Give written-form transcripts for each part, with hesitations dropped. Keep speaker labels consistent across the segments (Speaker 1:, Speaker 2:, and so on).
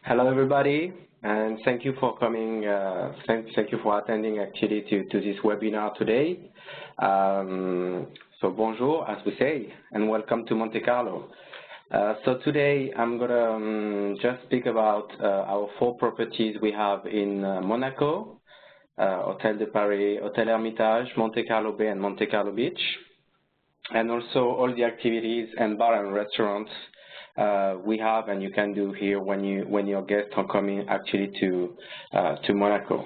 Speaker 1: Hello, everybody, and thank you for coming. Thank you for attending actually to this webinar today. So bonjour, as we say, and welcome to Monte Carlo. So today I'm gonna just speak about our 4 properties we have in Monaco: Hôtel de Paris, Hôtel Hermitage, Monte Carlo Bay, and Monte Carlo Beach, and also all the activities and bar and restaurants we have and you can do here when your guests are coming actually to Monaco.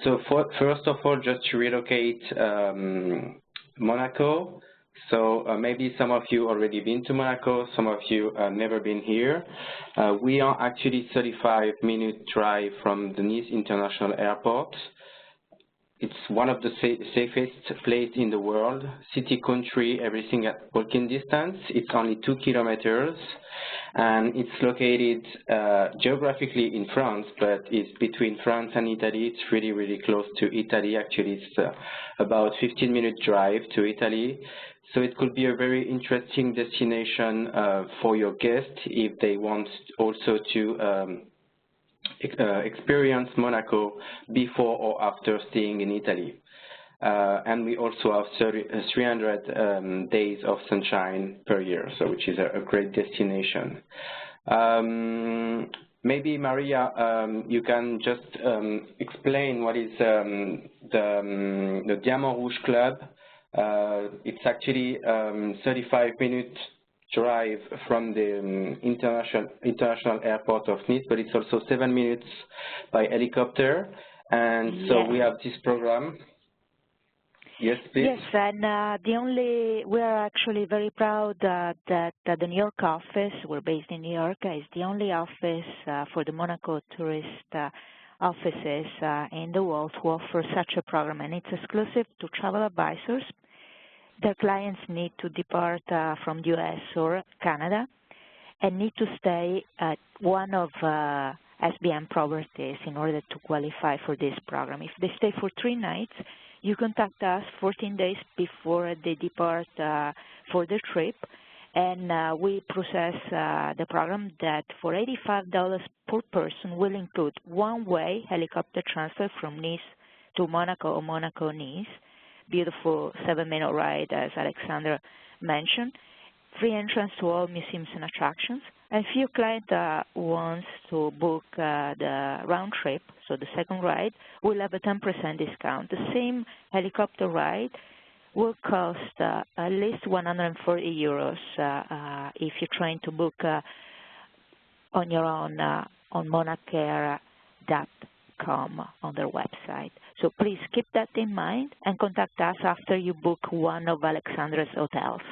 Speaker 1: So first of all, just to relocate Monaco. So maybe some of you already been to Monaco, some of you never been here. We are actually 35-minute drive from the Nice International Airport. It's one of the safest places in the world. City, country, everything at walking distance. It's only 2 kilometers, and it's located geographically in France, but it's between France and Italy. It's really, really close to Italy. Actually, it's about 15-minute drive to Italy. So it could be a very interesting destination for your guests if they want also to experience Monaco before or after staying in Italy. And we also have 300 days of sunshine per year, so which is a great destination. Maybe Maria, you can just explain what is the Diamant Rouge Club. It's actually 35-minute drive from the international airport of Nice, but it's also 7 minutes by helicopter. And so we have this program. Yes, please.
Speaker 2: Yes, and we are actually very proud that the New York office, we're based in New York, is the only office for the Monaco tourist offices in the world to offer such a program, and it's exclusive to travel advisors. Their clients need to depart from the U.S. or Canada and need to stay at one of SBM properties in order to qualify for this program. If they stay for 3 nights, you contact us 14 days before they depart for the trip, and we process the program that for $85 per person will include one-way helicopter transfer from Nice to Monaco or Monaco-Nice, beautiful 7-minute ride, as Alexandre mentioned, free entrance to all museums and attractions. And if your client wants to book the round trip, so the second ride, we'll have a 10% discount. The same helicopter ride will cost at least 140 euros if you're trying to book on your own on monacair.com on their website. So please keep that in mind and contact us after you book one of Alexandre's hotels.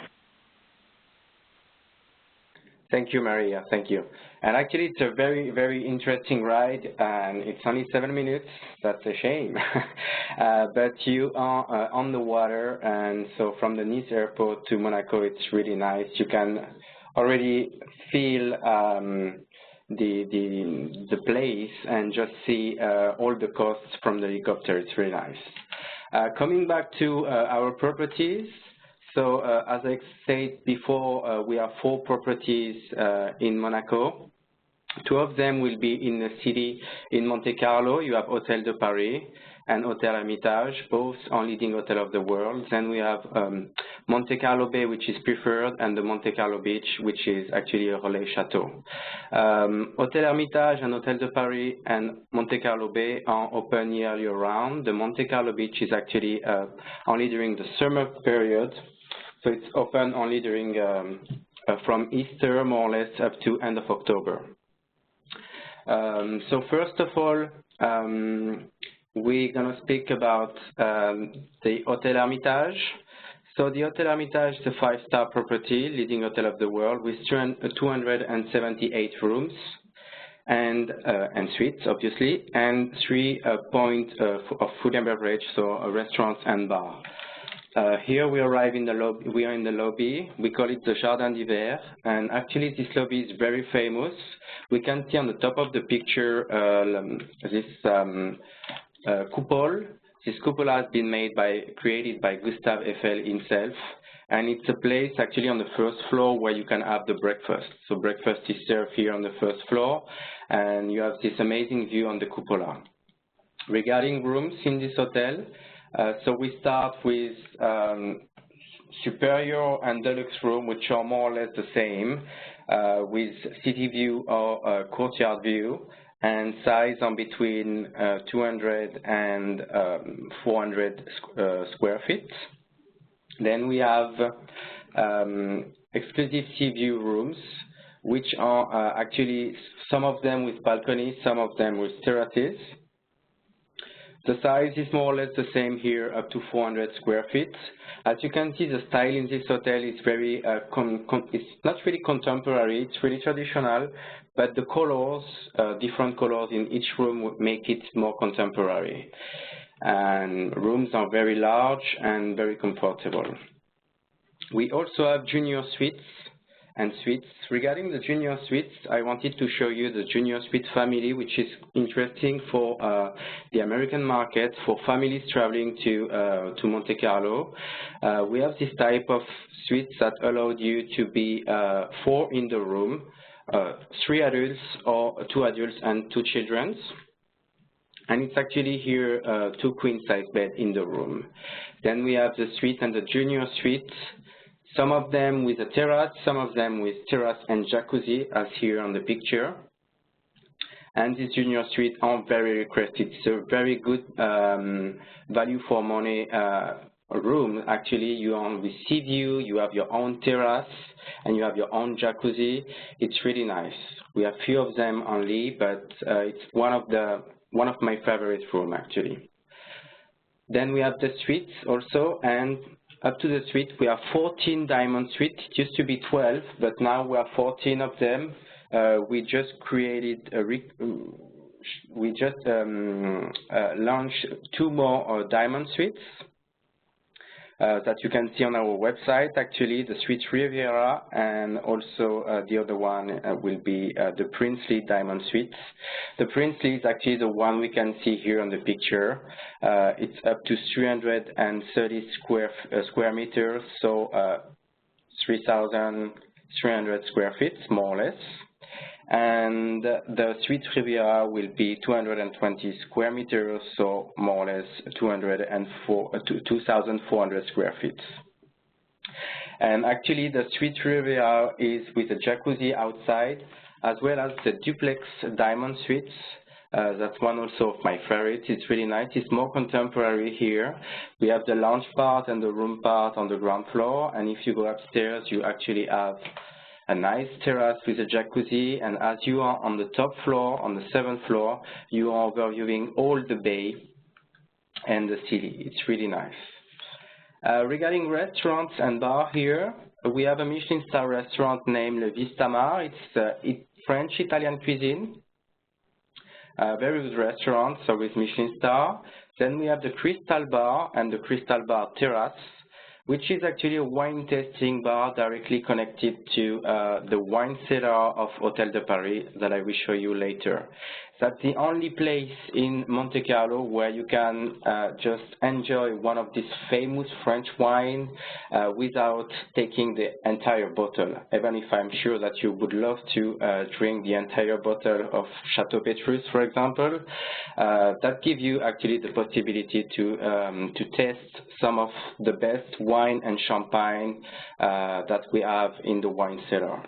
Speaker 1: Thank you, Maria. Thank you. And actually, it's a very, very interesting ride, and it's only 7 minutes. That's a shame. But you are on the water, and so from the Nice airport to Monaco, it's really nice. You can already feel the place and just see all the costs from the helicopter. It's really nice. Coming back to our properties, so as I said before, we have 4 properties in Monaco. 2 of them will be in the city in Monte Carlo. You have Hôtel de Paris and Hôtel Hermitage, both are leading hotel of the world. Then we have Monte Carlo Bay, which is preferred, and the Monte Carlo Beach, which is actually a relais chateau. Hôtel Hermitage and Hôtel de Paris and Monte Carlo Bay are open year-round. The Monte Carlo Beach is actually only during the summer period, so it's open only during from Easter, more or less, up to end of October. So first of all, we're going to speak about the Hôtel Hermitage. So the Hôtel Hermitage is a 5-star property, leading hotel of the world, with 278 rooms and suites, obviously, and 3 points of food and beverage, so restaurants and bar. Here we arrive in the lobby. We are in the lobby. We call it the Jardin d'Hiver, and actually this lobby is very famous. We can see on the top of the picture this cupola. This cupola has been created by Gustave Eiffel himself, and it's a place actually on the first floor where you can have the breakfast. So breakfast is served here on the first floor, and you have this amazing view on the cupola. Regarding rooms in this hotel, so we start with superior and deluxe room, which are more or less the same, with city view or courtyard view, and size on between 200 and 400 square feet. Then we have exclusive sea view rooms, which are actually some of them with balconies, some of them with terraces. The size is more or less the same here, up to 400 square feet. As you can see, the style in this hotel is very, it's not really contemporary, it's really traditional, but the colors, different colors in each room make it more contemporary. And rooms are very large and very comfortable. We also have junior suites and suites. Regarding the junior suites, I wanted to show you the junior suite family, which is interesting for the American market, for families traveling to Monte Carlo. We have this type of suites that allowed you to be 4 in the room, 3 adults or 2 adults and 2 children. And it's actually here 2 queen-size beds in the room. Then we have the suite and the junior suite, some of them with a terrace, some of them with terrace and jacuzzi, as here on the picture. And these junior suites are very requested. So very good value for money room. Actually, you are with sea view, you have your own terrace, and you have your own jacuzzi. It's really nice. We have few of them only, but it's one of my favorite rooms actually. Then we have the suites also, and up to the suite we have 14 diamond suites. It used to be 12, but now we have 14 of them. We just created we just launched 2 more diamond suites that you can see on our website. Actually, the Suite Riviera, and also the other one will be the Princely Diamond Suite. The Princely is actually the one we can see here on the picture. It's up to 330 square meters, so 3,300 square feet, more or less. And the Suite Riviera will be 220 square meters, so more or less 2,400 square feet. And actually, the Suite Riviera is with a jacuzzi outside, as well as the duplex diamond suites. That's one also of my favorites. It's really nice. It's more contemporary here. We have the lounge part and the room part on the ground floor, and if you go upstairs, you actually have a nice terrace with a jacuzzi, and as you are on the top floor, on the 7th floor, you are overviewing all the bay and the city. It's really nice. Regarding restaurants and bar here, we have a Michelin star restaurant named Le Vistamar. It's French-Italian cuisine. Very good restaurant, so with Michelin star. Then we have the Crystal Bar and the Crystal Bar Terrace, which is actually a wine tasting bar directly connected to the wine cellar of Hotel de Paris that I will show you later. That's the only place in Monte Carlo where you can just enjoy one of these famous French wine without taking the entire bottle, even if I'm sure that you would love to drink the entire bottle of Chateau Petrus, for example. That gives you actually the possibility to taste some of the best wine and champagne that we have in the wine cellar.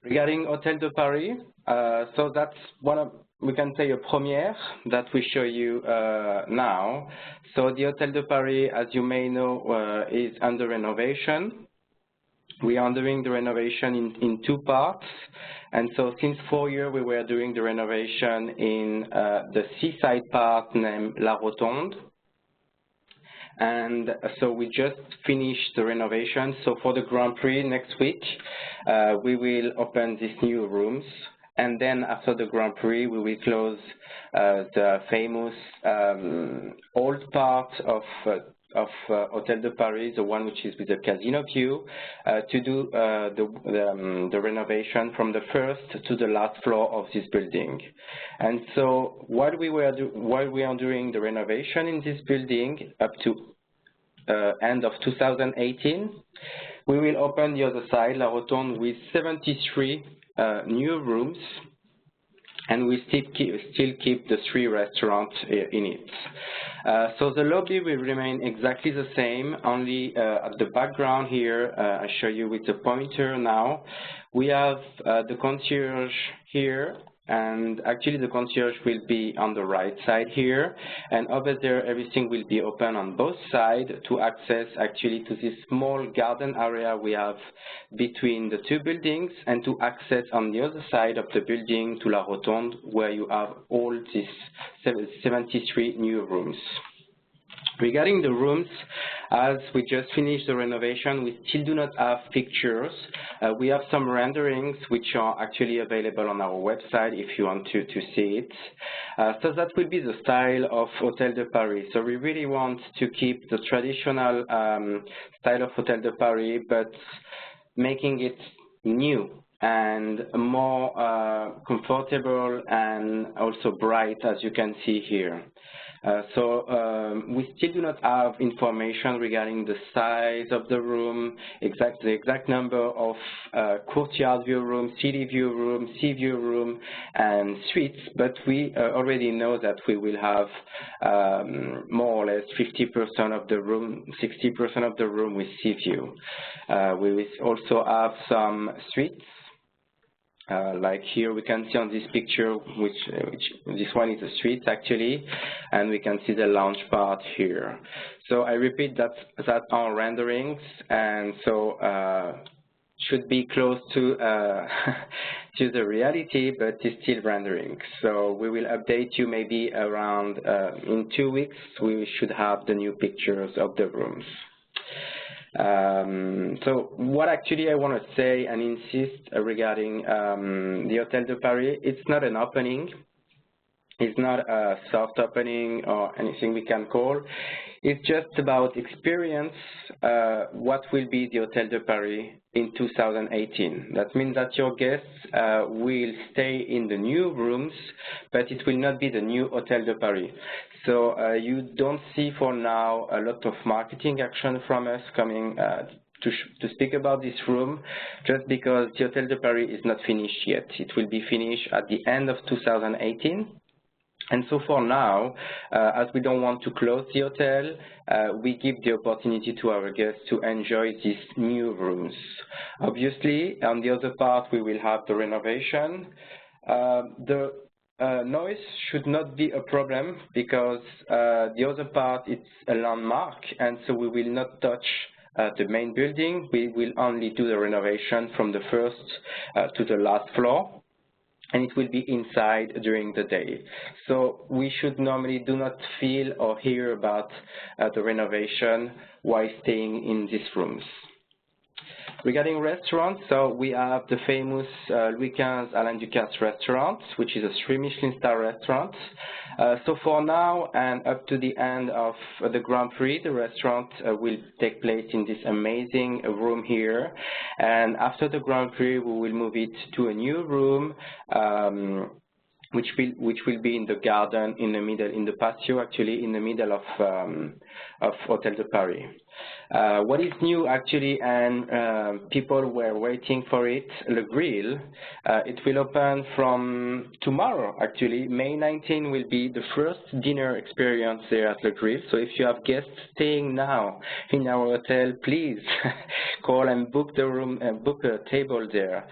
Speaker 1: Regarding Hotel de Paris, so that's one of, we can say, a premiere that we show you now. So the Hotel de Paris, as you may know, is under renovation. We are doing the renovation in 2 parts. And so since 4 years, we were doing the renovation in the seaside part named La Rotonde. And so we just finished the renovation. So for the Grand Prix next week, we will open these new rooms. And then after the Grand Prix, we will close the famous old part of Hotel de Paris, the one which is with the casino view, to do the renovation from the first to the last floor of this building. And so while we are doing the renovation in this building, up to end of 2018. We will open the other side, La Rotonde, with 73 new rooms, and we still keep the 3 restaurants in it. So the lobby will remain exactly the same, only at the background here, I show you with the pointer now. We have the concierge here, and actually the concierge will be on the right side here, and over there everything will be open on both sides to access actually to this small garden area we have between the 2 buildings, and to access on the other side of the building to La Rotonde, where you have all these 73 new rooms. Regarding the rooms, as we just finished the renovation, we still do not have pictures. We have some renderings which are actually available on our website if you want to see it. So that will be the style of Hôtel de Paris. So we really want to keep the traditional style of Hôtel de Paris, but making it new and more comfortable and also bright, as you can see here. We still do not have information regarding the size of the room, the exact number of courtyard view room, city view room, sea view room, and suites, but we already know that we will have more or less 50% of the room, 60% of the room with sea view. We will also have some suites. Like here we can see on this picture, which this one is a suite actually, and we can see the lounge part here. So I repeat that are renderings, and so should be close to to the reality, but it's still rendering. So we will update you maybe around in 2 weeks. We should have the new pictures of the rooms. So what actually I want to say and insist regarding the Hôtel de Paris, it's not an opening. It's not a soft opening or anything we can call. It's just about experience what will be the Hôtel de Paris in 2018. That means that your guests will stay in the new rooms, but it will not be the new Hôtel de Paris. So you don't see for now a lot of marketing action from us coming to speak about this room, just because the Hôtel de Paris is not finished yet. It will be finished at the end of 2018. And so for now, as we don't want to close the hotel, we give the opportunity to our guests to enjoy these new rooms. Obviously, on the other part, we will have the renovation. The noise should not be a problem, because the other part is a landmark, and so we will not touch the main building. We will only do the renovation from the first to the last floor, and it will be inside during the day. So we should normally do not feel or hear about the renovation while staying in these rooms. Regarding restaurants, so we have the famous Louis XV Alain Ducasse restaurant, which is a 3 Michelin star restaurant. So for now and up to the end of the Grand Prix, the restaurant will take place in this amazing room here. And after the Grand Prix, we will move it to a new room, which will be in the garden, in the middle, in the patio, actually, in the middle of Hôtel de Paris. What is new, actually, and people were waiting for it, Le Grill. It will open from tomorrow, actually. May 19 will be the first dinner experience there at Le Grill. So if you have guests staying now in our hotel, please call and book the room and book a table there.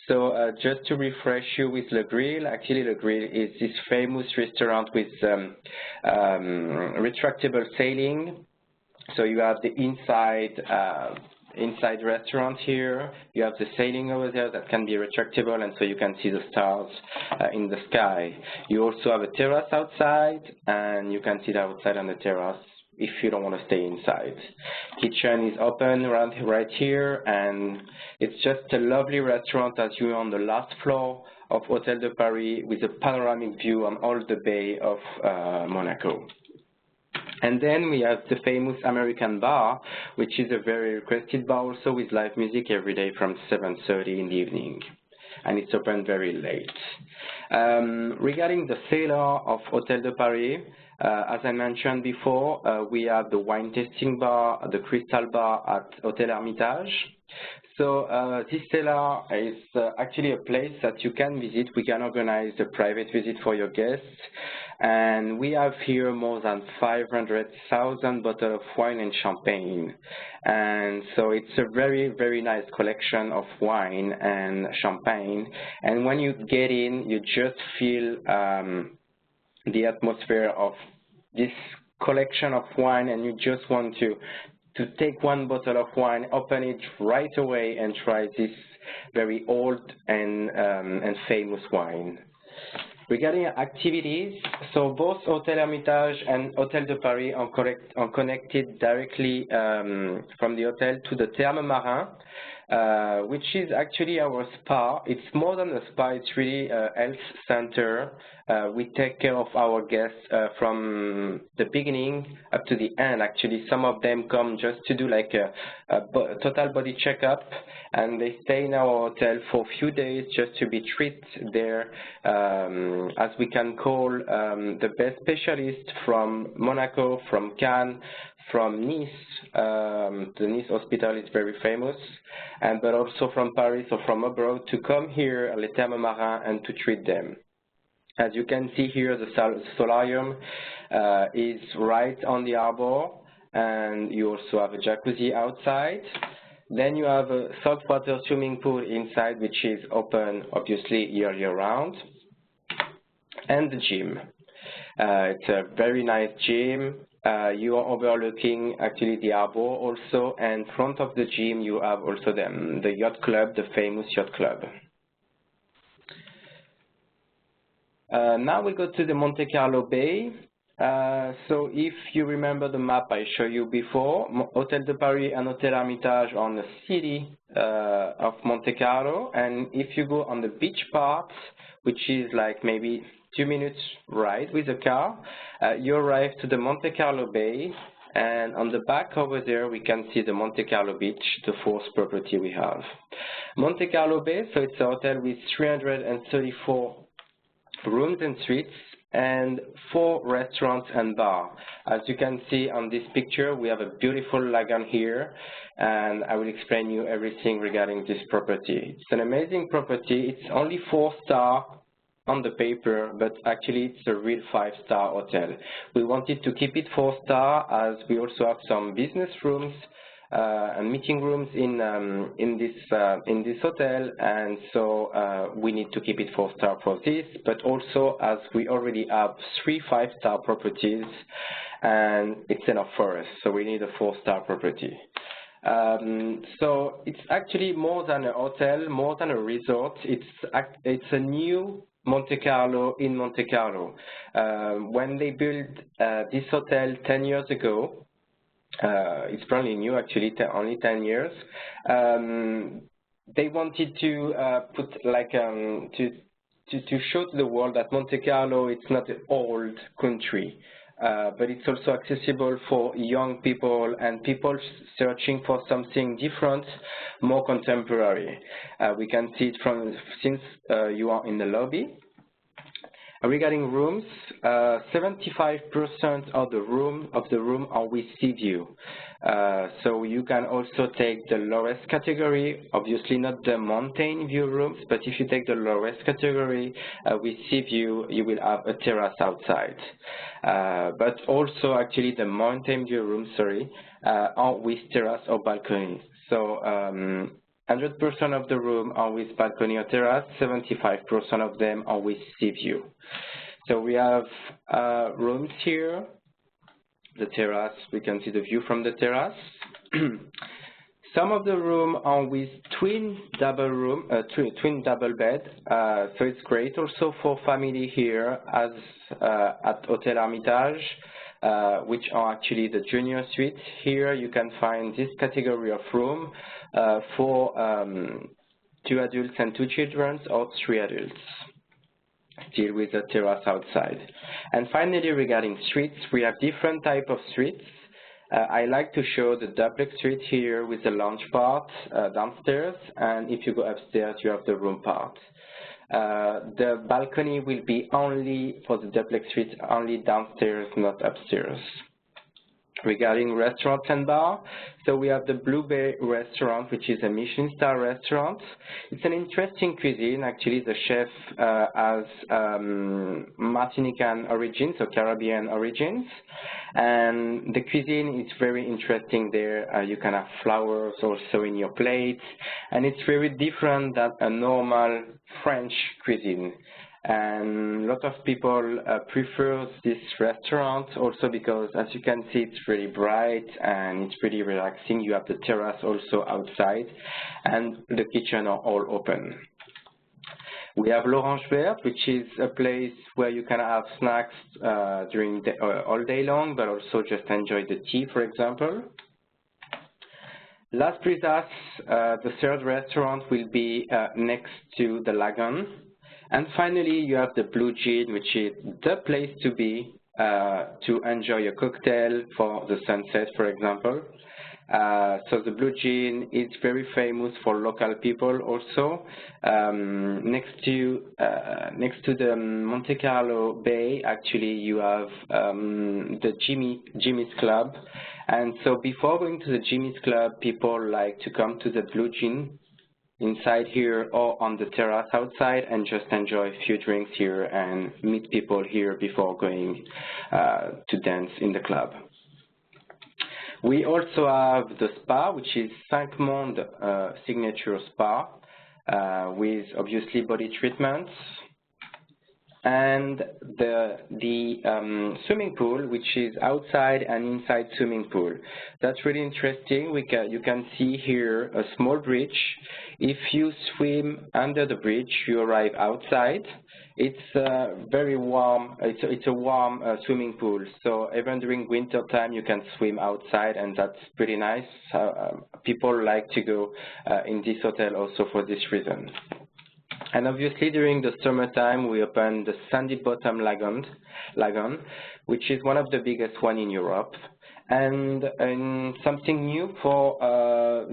Speaker 1: So just to refresh you with Le Grill, actually Le Grill is this famous restaurant with retractable ceiling. So you have the inside restaurant here. You have the ceiling over there that can be retractable, and so you can see the stars in the sky. You also have a terrace outside, and you can sit outside on the terrace if you don't want to stay inside. Kitchen is open around right here, and it's just a lovely restaurant as you're on the last floor of Hôtel de Paris with a panoramic view on all the bay of Monaco. And then we have the famous American bar, which is a very requested bar also, with live music every day from 7:30 in the evening. and it's open very late. Regarding the cellar of Hôtel de Paris, as I mentioned before, we have the wine tasting bar, the crystal bar at Hôtel Hermitage. So this cellar is actually a place that you can visit. We can organize a private visit for your guests. And we have here more than 500,000 bottles of wine and champagne. And so it's a very, very nice collection of wine and champagne. And when you get in, you just feel the atmosphere of this collection of wine, and you just want to take one bottle of wine, open it right away, and try this very old and famous wine. Regarding activities, so both Hôtel Hermitage and Hôtel de Paris are connected directly from the hotel to the Thermes Marin, which is actually our spa. It's more than a spa, it's really a health center. We take care of our guests from the beginning up to the end. Actually, some of them come just to do like a total body checkup, and they stay in our hotel for a few days just to be treated there, as we can call the best specialists from Monaco, from Cannes, from Nice. The Nice hospital is very famous, but also from Paris or from abroad to come here at Le Thermes Marin and to treat them. As you can see here, the solarium is right on the harbor, and you also have a jacuzzi outside. Then you have a saltwater swimming pool inside, which is open, obviously, year round. And the gym. It's a very nice gym. You are overlooking actually the harbor also, and in front of the gym you have also the yacht club, the famous yacht club. Now we go to the Monte Carlo Bay. So if you remember the map I showed you before, Hôtel de Paris and Hôtel Hermitage are on the city of Monte Carlo, and if you go on the beach part, which is like maybe 2 minutes ride with a car, you arrive to the Monte Carlo Bay, and on the back over there we can see the Monte Carlo Beach, the fourth property we have. Monte Carlo Bay, so it's a hotel with 334 rooms and suites and 4 restaurants and bar. As you can see on this picture, we have a beautiful lagoon here, and I will explain you everything regarding this property. It's an amazing property. It's only 4-star on the paper, but actually it's a real 5-star hotel. We wanted to keep it 4-star as we also have some business rooms and meeting rooms in this hotel, and so we need to keep it 4-star for this, but also as we already have 3 5-star properties, and it's enough for us, so we need a 4-star property. So it's actually more than a hotel, more than a resort. It's a new Monte Carlo in Monte Carlo. When they built this hotel 10 years ago, it's probably new actually, only 10 years. They wanted to put like to show to the world that Monte Carlo, it's not an old country, but it's also accessible for young people and people searching for something different, more contemporary. We can see it from since you are in the lobby. Regarding rooms, 75% of the room are with sea view. So you can also take the lowest category, obviously not the mountain view rooms, but if you take the lowest category with sea view, you will have a terrace outside. But also actually the mountain view rooms, are with terrace or balcony. So 100% of the room are with balcony or terrace, 75% of them are with sea view. So we have rooms here, the terrace, we can see the view from the terrace. Some of the rooms are with twin double bed, so it's great also for family here as at Hôtel Hermitage, which are actually the junior suites. Here you can find this category of room for 2 adults and 2 children, or 3 adults, still with a terrace outside. And finally, regarding suites, we have different type of suites. I like to show the duplex suite here with the lounge part downstairs, and if you go upstairs, you have the room part. The balcony will be only for the duplex suite, only downstairs, not upstairs. Regarding restaurants and bar, so we have the Blue Bay restaurant, which is a Michelin star restaurant. It's an interesting cuisine. Actually, the chef has Martinican origins, so Caribbean origins, and the cuisine is very interesting there. You can have flowers also in your plate, and it's very different than a normal French cuisine. And a lot of people prefer this restaurant also because, as you can see, it's really bright and it's pretty relaxing. You have the terrace also outside, and the kitchen are all open. We have L'Orange Verte, which is a place where you can have snacks during the, all day long, but also just enjoy the tea, for example. Las Brisas, the third restaurant, will be next to the lagoon. And finally, you have the Blue Jean, which is the place to be to enjoy a cocktail for the sunset, for example. So the Blue Jean is very famous for local people also. Next to the Monte Carlo Bay, actually, you have the Jimmy's Club. And so before going to the Jimmy's Club, people like to come to the Blue Jean inside here or on the terrace outside and just enjoy a few drinks here and meet people here before going to dance in the club. We also have the spa, which is Cinq Monde signature spa with obviously body treatments, and the swimming pool, which is outside and inside swimming pool. That's really interesting. You can see here a small bridge. If you swim under the bridge, you arrive outside. It's very warm. It's a warm swimming pool. So even during winter time, you can swim outside, and that's pretty nice. People like to go in this hotel also for this reason. And obviously, during the summertime, we open the Sandy Bottom Lagoon, which is one of the biggest one in Europe. And something new for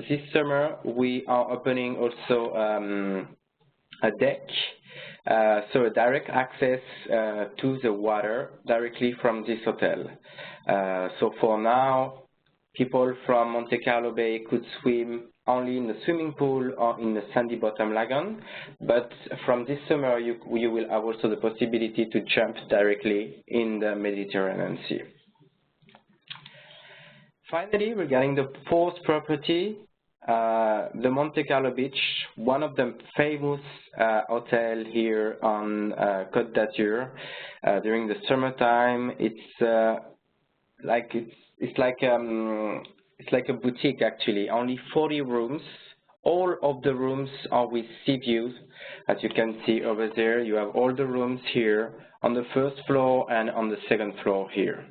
Speaker 1: this summer, we are opening also a deck, so a direct access to the water directly from this hotel. So for now, people from Monte Carlo Bay could swim only in the swimming pool or in the Sandy Bottom Lagoon, but from this summer you will have also the possibility to jump directly in the Mediterranean Sea. Finally, regarding the fourth property, the Monte Carlo Beach, one of the famous hotels here on Côte d'Azur. During the summertime, it's like a boutique actually, only 40 rooms. All of the rooms are with sea views. As you can see over there, you have all the rooms here on the first floor and on the second floor here.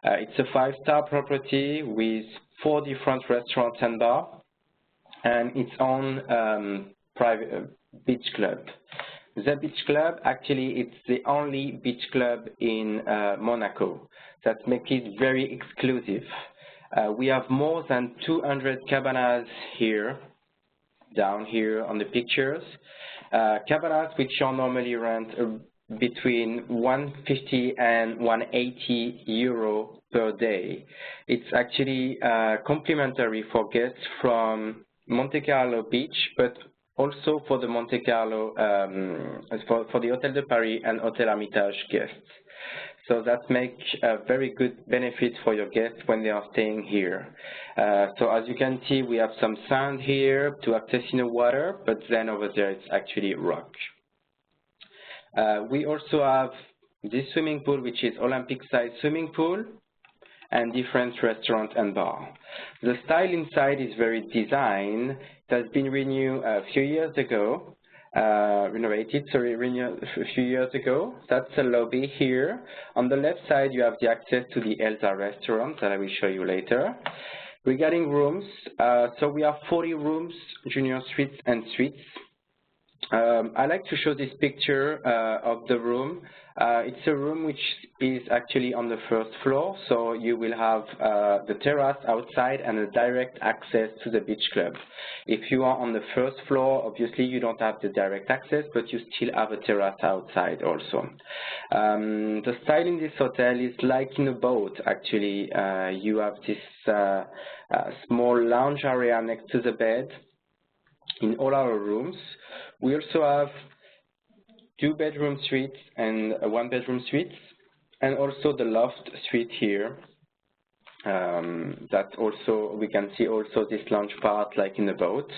Speaker 1: It's a 5-star property with 4 different restaurants and bars, and its own private beach club. The beach club, actually, it's the only beach club in Monaco. That makes it very exclusive. We have more than 200 cabanas here, down here on the pictures. Cabanas which are normally rent between 150 and 180 euro per day. It's actually complimentary for guests from Monte Carlo Beach, but also for the Monte Carlo, for the Hôtel de Paris and Hôtel Hermitage guests. So that makes a very good benefit for your guests when they are staying here. So as you can see, we have some sand here to access in the water, but then over there it's actually rock. We also have this swimming pool, which is Olympic-sized swimming pool, and different restaurants and bar. The style inside is very design. It has been renewed a few years ago. Renovated a few years ago. That's the lobby here. On the left side, you have the access to the Elsa restaurant that I will show you later. Regarding rooms, so we have 40 rooms, junior suites and suites. I like to show this picture of the room. It's a room which is actually on the first floor, so you will have the terrace outside and a direct access to the beach club. If you are on the first floor, obviously you don't have the direct access, but you still have a terrace outside also. The style in this hotel is like in a boat, actually. You have this small lounge area next to the bed in all our rooms. We also have 2-bedroom suites and 1-bedroom suites, and also the loft suite here. That also, we can see also this lounge part like in the boat.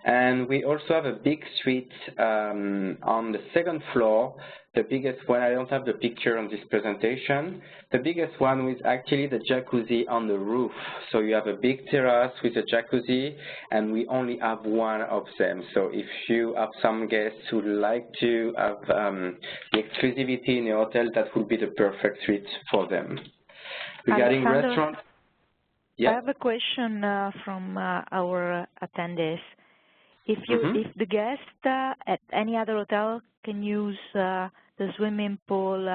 Speaker 1: And we also have a big suite on the second floor. The biggest one, I don't have the picture on this presentation. The biggest one is actually the jacuzzi on the roof. So you have a big terrace with a jacuzzi, and we only have one of them. So if you have some guests who like to have the exclusivity in the hotel, that would be the perfect suite for them. Regarding restaurants, yeah.
Speaker 2: I have a question from our attendees. If the guest at any other hotel can use the swimming pool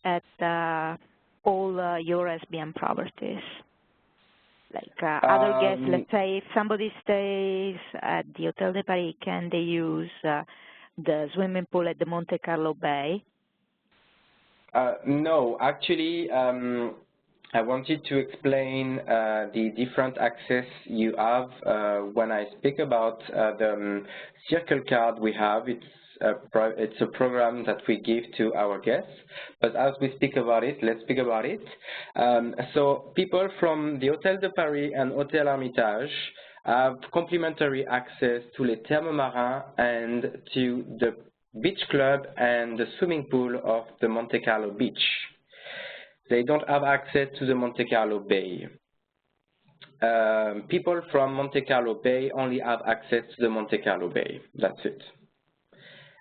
Speaker 2: at all your SBM properties, like other guests, let's say if somebody stays at the Hotel de Paris, can they use the swimming pool at the Monte Carlo Bay?
Speaker 1: No, actually, I wanted to explain the different access you have when I speak about the Circle card we have. It's a program that we give to our guests, but as we speak about it, let's speak about it. So people from the Hotel de Paris and Hotel Hermitage have complimentary access to Les Thermes Marins and to the beach club and the swimming pool of the Monte Carlo Beach. They don't have access to the Monte Carlo Bay. People from Monte Carlo Bay only have access to the Monte Carlo Bay. That's it.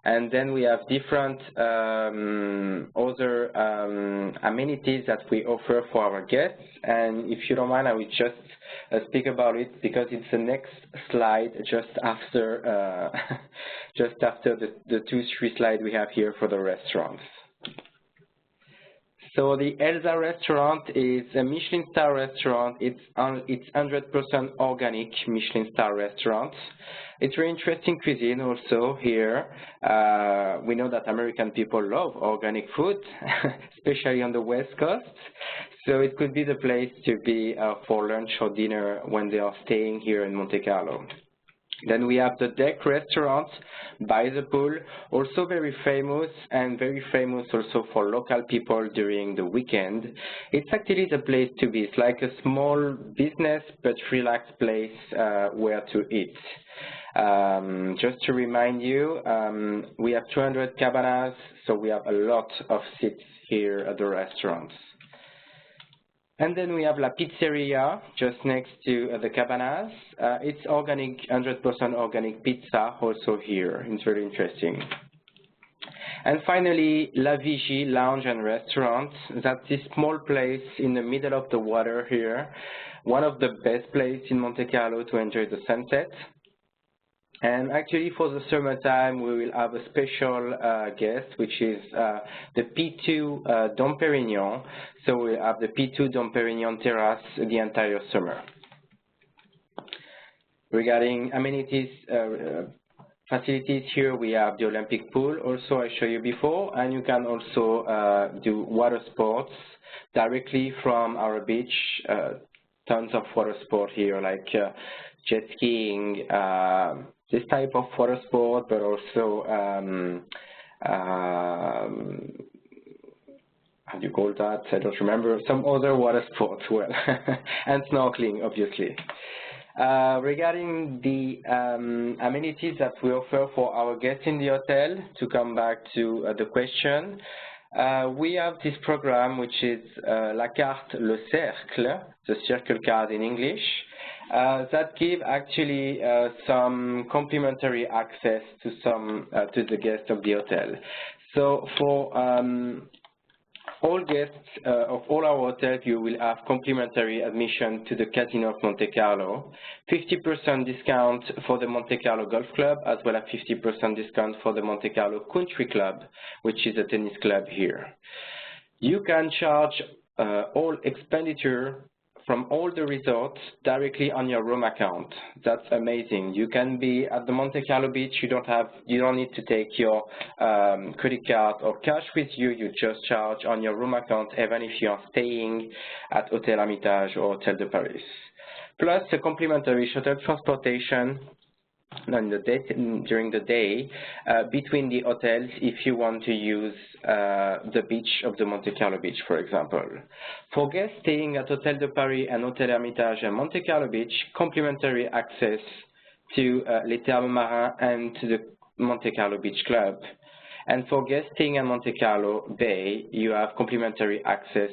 Speaker 1: And then we have different other amenities that we offer for our guests. And if you don't mind, I will just speak about it because it's the next slide just after the 2-3 slides we have here for the restaurants. So the Elsa restaurant is a Michelin star restaurant. It's 100% organic Michelin star restaurant. It's very interesting cuisine also here. We know that American people love organic food, especially on the West Coast. So it could be the place to be for lunch or dinner when they are staying here in Monte Carlo. Then we have the Deck restaurant by the pool, also very famous and very famous also for local people during the weekend. It's actually the place to be. It's like a small business but relaxed place where to eat. Just to remind you, we have 200 cabanas, so we have a lot of seats here at the restaurants. And then we have La Pizzeria, just next to the cabanas. It's organic, 100% organic pizza also here. It's very interesting. And finally, La Vigie Lounge and Restaurant. That's this small place in the middle of the water here. One of the best places in Monte Carlo to enjoy the sunset. And actually, for the summertime, we will have a special guest, which is the P2 Dom Pérignon. So we'll have the P2 Dom Pérignon terrace the entire summer. Regarding amenities, facilities here, we have the Olympic pool. Also, I showed you before, and you can also do water sports directly from our beach. Tons of water sport here, like jet skiing. This type of water sport, but also, how do you call that? I don't remember. Some other water sports, well, and snorkeling, obviously. Regarding the amenities that we offer for our guests in the hotel, to come back to the question, we have this program, which is La Carte Le Cercle, the circle card in English. That give actually some complimentary access to the guests of the hotel. So all guests of all our hotels, you will have complimentary admission to the Casino of Monte Carlo, 50% discount for the Monte Carlo Golf Club, as well as 50% discount for the Monte Carlo Country Club, which is a tennis club here. You can charge all expenditure from all the resorts directly on your room account. That's amazing. You can be at the Monte Carlo beach. You don't need to take your credit card or cash with you. You just charge on your room account, even if you are staying at Hotel Hermitage or Hotel de Paris. Plus a complimentary shuttle transportation during the day between the hotels if you want to use the beach of the Monte Carlo beach, for example. For guests staying at Hotel de Paris and Hotel Hermitage and Monte Carlo beach, complimentary access to Les Thermes Marins and to the Monte Carlo Beach Club. And for guests staying at Monte Carlo Bay, you have complimentary access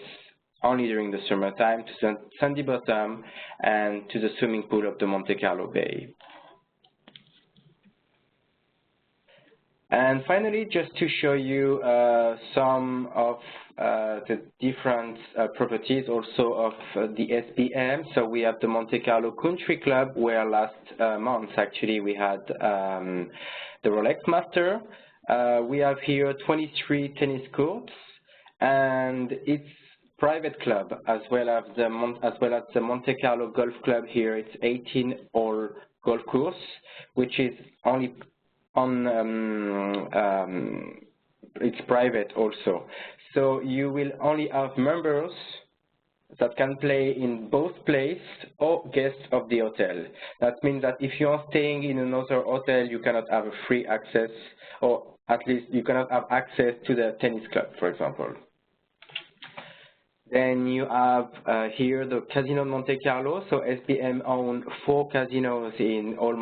Speaker 1: only during the summertime to Sandy Bottom and to the swimming pool of the Monte Carlo Bay. And finally, just to show you some of the different properties also of the SBM. So we have the Monte Carlo Country Club, where last month actually we had the Rolex Master. We have here 23 tennis courts, and it's private club as well as the Monte Carlo Golf Club here. It's 18-hole golf course, which is only it's private also. So you will only have members that can play in both places or guests of the hotel. That means that if you are staying in another hotel, you cannot have a free access, or at least you cannot have access to the tennis club, for example. Then you have here the Casino Monte Carlo. So SBM owns 4 casinos in all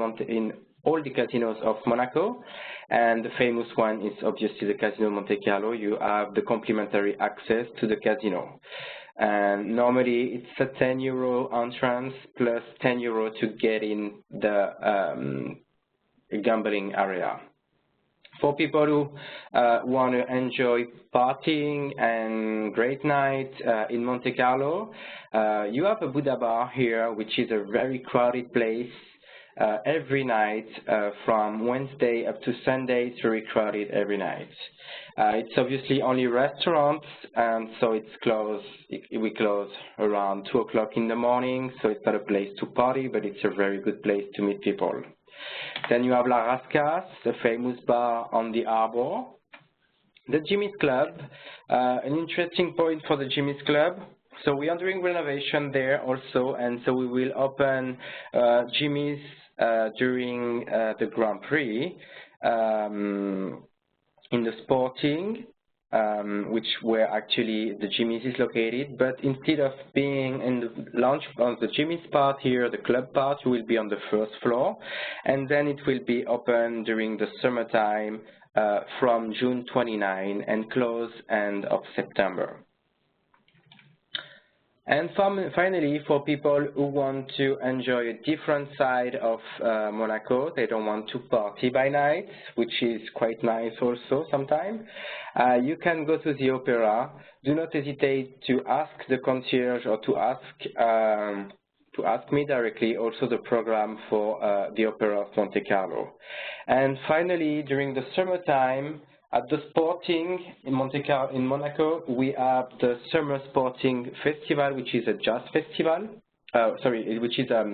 Speaker 1: the casinos of Monaco, and the famous one is obviously the Casino Monte Carlo. You have the complimentary access to the casino. And normally it's a €10 entrance plus €10 to get in the gambling area. For people who want to enjoy partying and great night in Monte Carlo, you have a Buddha bar here, which is a very crowded place. Every night from Wednesday up to Sunday, it's very crowded every night. It's obviously only restaurants, and so it's closed. We close around 2 o'clock in the morning, so it's not a place to party, but it's a very good place to meet people. Then you have La Rascasse, the famous bar on the harbor. The Jimmy's Club, an interesting point for the Jimmy's Club. So we are doing renovation there also, and so we will open Jimmy's during the Grand Prix in the Sporting, where actually the Jimmy's is located. But instead of being in the lounge on the Jimmy's part here, the club part, you will be on the first floor, and then it will be open during the summertime from June 29 and close end of September. And finally, for people who want to enjoy a different side of Monaco, they don't want to party by night, which is quite nice also sometimes, you can go to the opera. Do not hesitate to ask the concierge or to ask me directly also the program for the Opera of Monte Carlo. And finally, during the summertime, at the Sporting in Monaco, we have the Summer Sporting Festival, which is a jazz festival. Which is a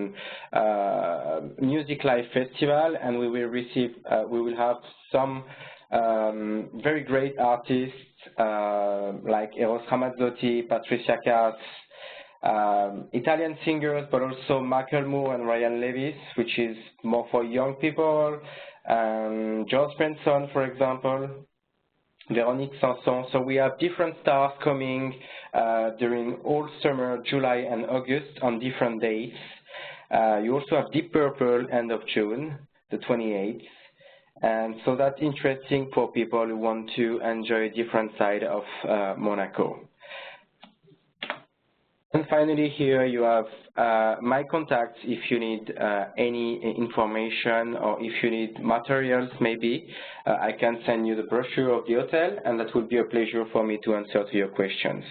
Speaker 1: music live festival, and we will have some very great artists like Eros Ramazzotti, Patricia Kaas, Italian singers, but also Michael Moore and Ryan Lewis, which is more for young people. George Benson, for example. Véronique Sanson. So we have different stars coming during all summer, July and August on different dates. You also have Deep Purple end of June, the 28th. And so that's interesting for people who want to enjoy a different side of Monaco. And finally, here you have my contacts if you need any information or if you need materials maybe. I can send you the brochure of the hotel, and that will be a pleasure for me to answer to your questions.